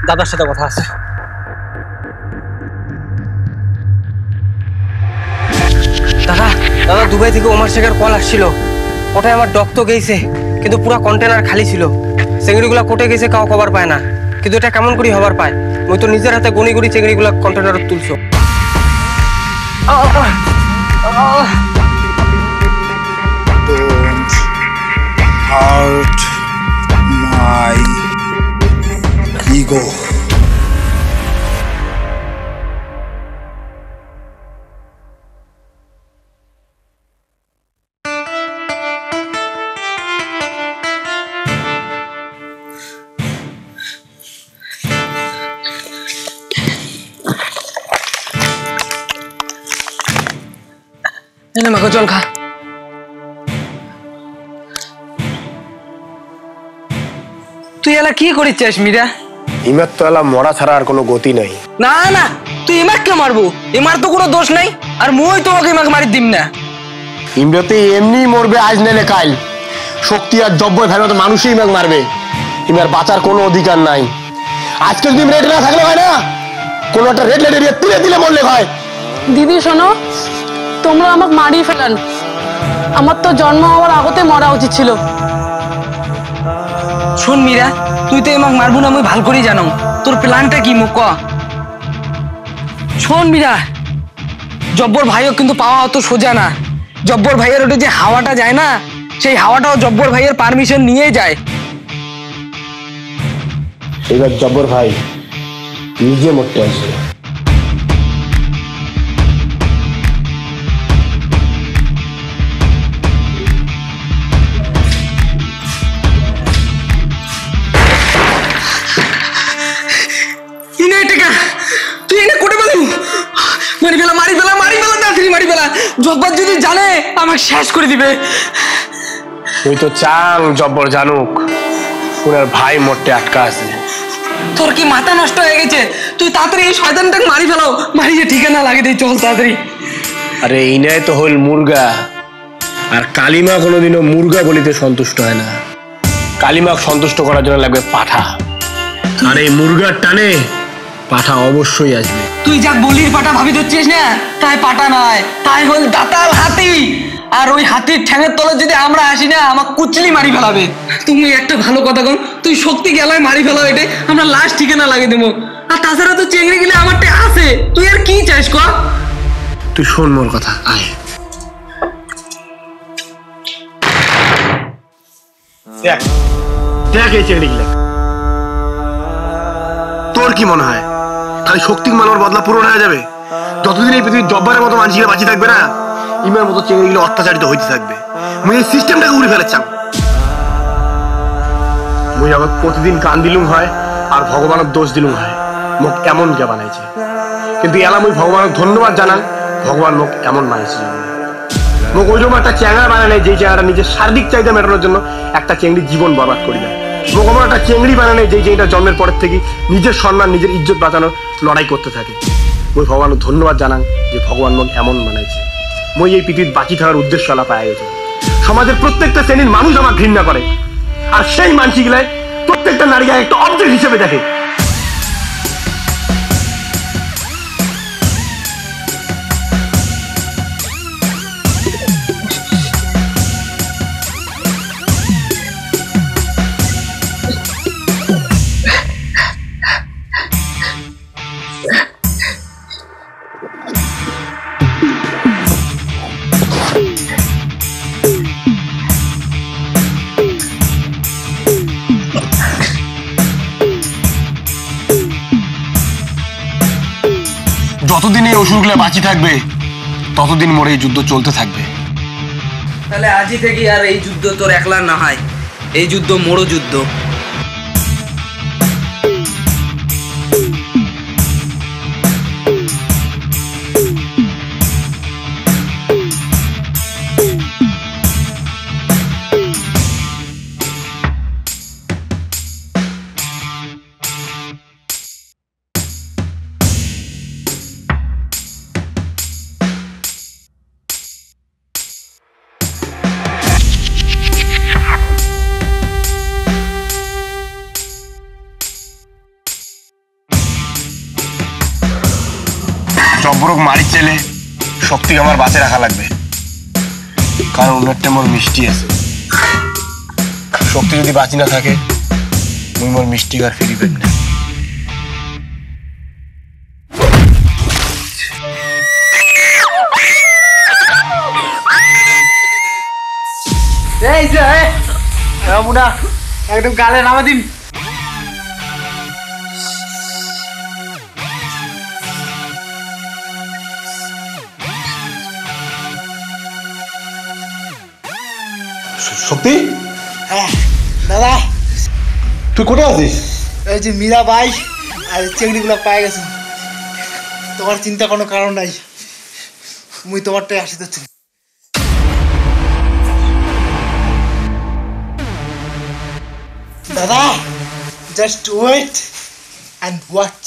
দাদার সাথে কথা আছে। দাদা দাদা দুবাই থেকে ওমর শেখের কল আসছিল। ওটাই আমার ডক তো গেছে, কিন্তু পুরো কন্টেনার খালি ছিল। চেংড়িগুলা কোটে গেছে, কাউ খবর পায় না। কিন্তু এটা কেমন করে হবার পায়? ওই তো নিজের হাতে গনি গনি চেংড়িগুলা কন্টেনার তুলছো। Don't hurt my ego. মাকে জল খা। তুই এলা কি করিস মীরা? ইমার তো এলা মরা ছাড়া আর কোনো গতি নাই। না না, তুই ইমাককে মারবো? ইমার তো কোনো দোষ নাই, আর মুই তোমাকে ইমাকে মারি দিম না। ইমরাতে এমনি মরবে আজ নেলে কাল। শক্তি আর জব্বর ভাইয়ের মতো মানুষই ইমাকে মারবে। ইমার বাঁচার কোনো অধিকার নাই। আজকে যদি রেড না থাকলে হয় না, কোনো একটা রেড লাইট এরিয়া তুলে দিলে মরলে হয়। দিদি শোনো, তোমরা আমাকে মারিয়ে ফেলান। আমার তো জন্ম হওয়ার আগতে মরা উচিত ছিল। শোন মীরা, তুই তো আমাকে মারবো না, আমি ভালো করেই জানো। তোর প্ল্যানটা কি মুখ? শোন মীরা, জব্বর ভাইও কিন্তু পাওয়া অত সোজা না। জব্বর ভাইয়ের ওটা যে হাওয়াটা যায় না, সেই হাওয়াটাও জব্বর ভাইয়ের পারমিশন নিয়ে যায়। এবার জব্বর ভাই নিজে মরতে আসবে। জব্বর যদি জানে আমাকে শেষ করে দিবে। তুই তো চাং জব্বর জানুক ওনার ভাই মরতে আটকা আছে। তোর কি মাথা নষ্ট হয়ে গেছে? তুই তাড়াতাড়ি এই শয়তানটাকে মারি ফেলাও, মারিয়ে ঠিকানা লাগিয়ে দিই, চল তাড়াতাড়ি। আরে ইনাই তো হল মুরগা, আর কালিমা কোনোদিনও মুরগা বলিতে সন্তুষ্ট হয় না। কালিমাকে সন্তুষ্ট করার জন্য লাগবে পাঠা, আর এই মুরগার টানে পাঠা অবশ্যই আসবে। তুই যা বলির পাটা ভাবি ধরছিস না, তাই পাটা নয়, তাই হল দাতাল হাতি। আর ওই হাতির ঠ্যাঙের তলে যদি আমরা আসি না, আমার কুচলি মারি ফেলাবে। তুমি একটা ভালো কথা কর, তুই শক্তি গেলায় মারি ফেলাও, এটা আমরা লাস্ট ঠিকানা লাগিয়ে দেবো। আর তাছাড়া তো চেংড়ি গেলে আমারটা আছে, তুই আর কি চাইস কর? তুই শোন মোর কথা, আয়। দেখ দেখ এই চেংড়ি গিলা। তোর কি মনে হয় খালি শক্তির মানবর বদলা পূরণ হয়ে যাবে? যতদিন এই পৃথিবীর জব্বারের মতো মানুষগুলো বাঁচিয়ে থাকবে না, ইমার মতো চেংড়িগুলো অত্যাচারিত হইতে থাকবে। মুই এই সিস্টেমটাকে উড়ে ফেলেছাম। মুই আবার প্রতিদিন কান দিলুম হয় আর ভগবানের দোষ দিলুম হয়, মুখ এমন কে বানাইছে। কিন্তু এলা মুই ভগবানের ধন্যবাদ জানান, ভগবান মুখ এমন বানাইছে। মুখ ওই রকম একটা চ্যাংড়া বানায় নেই যে চ্যাংড়াটা নিজের শারীরিক চাহিদা মেটানোর জন্য একটা চেংড়ির জীবন বরবাদ করি না। মুখ আমার একটা চেংড়ি বানায় নেই যে চেংড়িটা জন্মের পরের থেকে নিজের সম্মান নিজের ইজ্জত বাঁচানোর লড়াই করতে থাকে। মুই ভগবানের ধন্যবাদ জানান যে ভগবান মুখ এমন বানাইছে। মুই এই পৃথিবীর বাঁচি থাকার উদ্দেশ্য আলা পায় গেছে। সমাজের প্রত্যেকটা শ্রেণীর মানুষ আমার ঘৃণা করে, আর সেই মানুষগুলাই প্রত্যেকটা নারীকে একটা অবজেক্ট হিসেবে দেখে। যতদিন এই অসুরগুলো বাঁচি থাকবে ততদিন মোর এই যুদ্ধ চলতে থাকবে। তাহলে আজই থেকে আর এই যুদ্ধ তোর একলা না হয়, এই যুদ্ধ মোড়ো যুদ্ধ। অব্বরক মারি চেলে শক্তিকে আমার বাঁচে রাখা লাগবে, কারণ উনারটা মোর মিষ্টি আছে। শক্তি যদি বাঁচি না থাকে মুই মোর মিষ্টি আর ফিরি পাই না। এই যে মুনা একদম গালে নামা দিন। শক্তি, হ্যাঁ দাদা, তুই কোথায় আছিস? এই যে মীরা ভাই আর চেংড়িগুলো পাই গেছে, তোমার চিন্তা কোনো কারণ নাই, মুই তোমারটাই আসি তো। দাদা, জাস্ট ওয়েট অ্যান্ড ওয়াচ।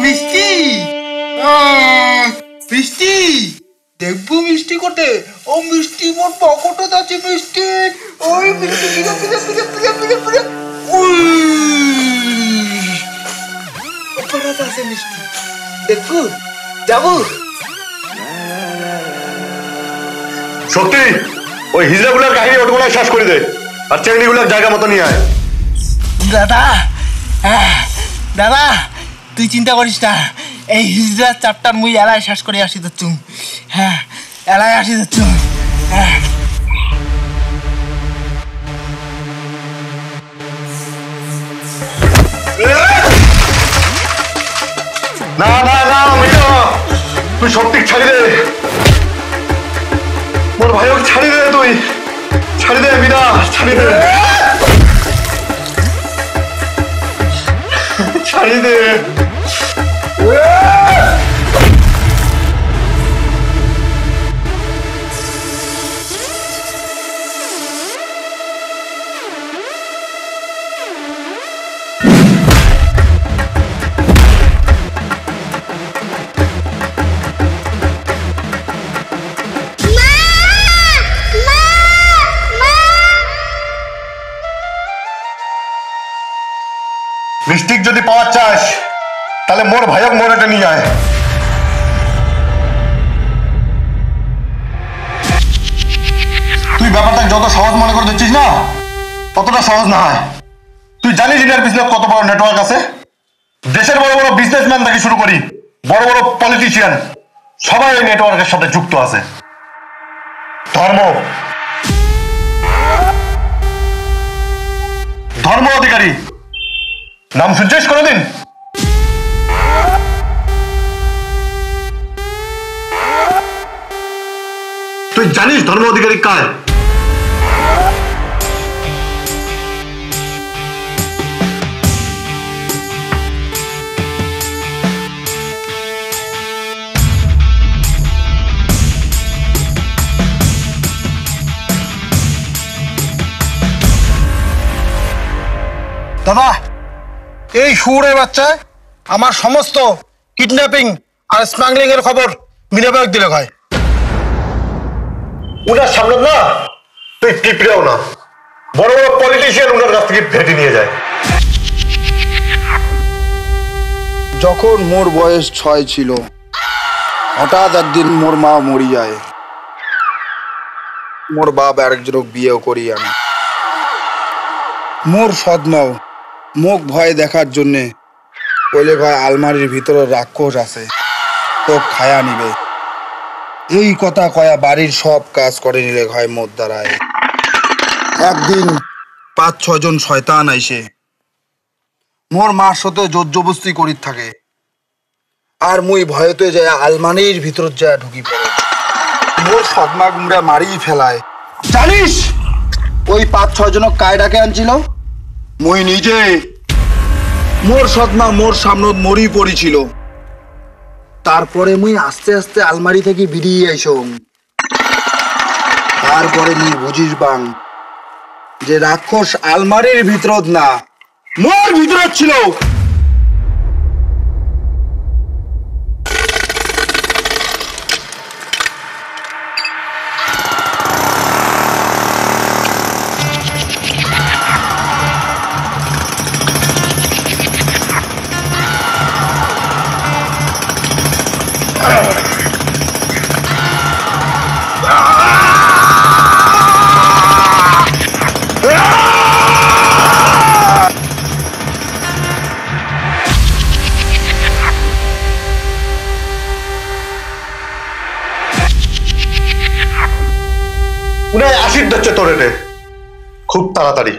মিষ্টি মিষ্টি দেখবো মিষ্টি কোটে, ও মিষ্টি মোর পকেটত আছে মিষ্টি, ওই মিষ্টি pizza pizza pizza pizza pizza pizza পকেটত আছে মিষ্টি, দেখবো যাবো। শক্তি, ওই হিজড়াগুলোর কাহিনী ওটগুলো শেষ করে দে আর চেংড়িগুলোর জায়গা মতো নিয়ে আয়। দাদা, দাদা তুই চিন্তা করিস না, এই হিজড়ার চাপটার মুই এলাই শেষ করে আসি তো চুম। হ্যাঁ এলাই আসি তো চুম। হ্যাঁ না না না মিঠা, তুই শক্তি ছাড়ি দে, মোর ভাইকে ছাড়ি দে, তুই ছাড়ি দে মিনা, ছাড়ি দে, ছাড়ি দে। মিষ্টিক যদি পাওয়ার চাস তাহলে মোর ভাইক মোরাটা নিয়ে আয়। তুই ব্যাপারটা যত সহজ মনে করে দিচ্ছিস না, ততটা সহজ না হয়। তুই জানিস ইন্ডিয়ার বিজনেস কত বড় নেটওয়ার্ক আছে? দেশের বড় বড় বিজনেসম্যান থেকে শুরু করি বড় বড় পলিটিশিয়ান সবাই এই নেটওয়ার্কের সাথে যুক্ত আছে। ধর্ম অধিকারী নাম শুনছিস কোনোদিন? তুই জানিস ধর্ম অধিকারী কার? দাদা, এই শুয়োরের বাচ্চা আমার সমস্ত কিডন্যাপিং আর স্মাগলিং এর খবর মিনাবাগ দিলে হয়। উনার সামনে না তুই টিপড়েও না, বড় বড় পলিটিশিয়ান উনার কাছ থেকে ভেটে নিয়ে যায়। যখন মোর বয়স 6 ছিল, হঠাৎ একদিন মোর মা মরি যায়। মোর বাপ আরেকজনক বিয়েও করি আনে। মোর সদমাও মুখ ভয় দেখার জন্যে বলে ভাই আলমারির ভিতরে রাক্ষস আছে, তো খায়া নিবে। এই কথা কয়া বাড়ির সব কাজ করে নিলে হয় মোর দ্বারায়। একদিন 5-6 জন শয়তান আইসে মোর মার সাথে জোর জবস্তি করি থাকে, আর মুই ভয়তে যায় আলমারির ভিতর যায় ঢুকি পড়ে। মোর সদমা গুমরা মারি ফেলায়। জানিস ওই 5-6 জনক কায় ডাকে আনছিল? মুই নিজে। মোর সদমা মোর সামনে মরি পড়িছিল। তারপরে মুই আস্তে আস্তে আলমারি থেকে বেরিয়ে আইসং। তারপরে মুই বুঝিস বাং যে রাক্ষস আলমারির ভিতরত না, মোর ভিতরত ছিল। উনি আসির যাচ্ছে তোর এনে খুব তাড়াতাড়ি।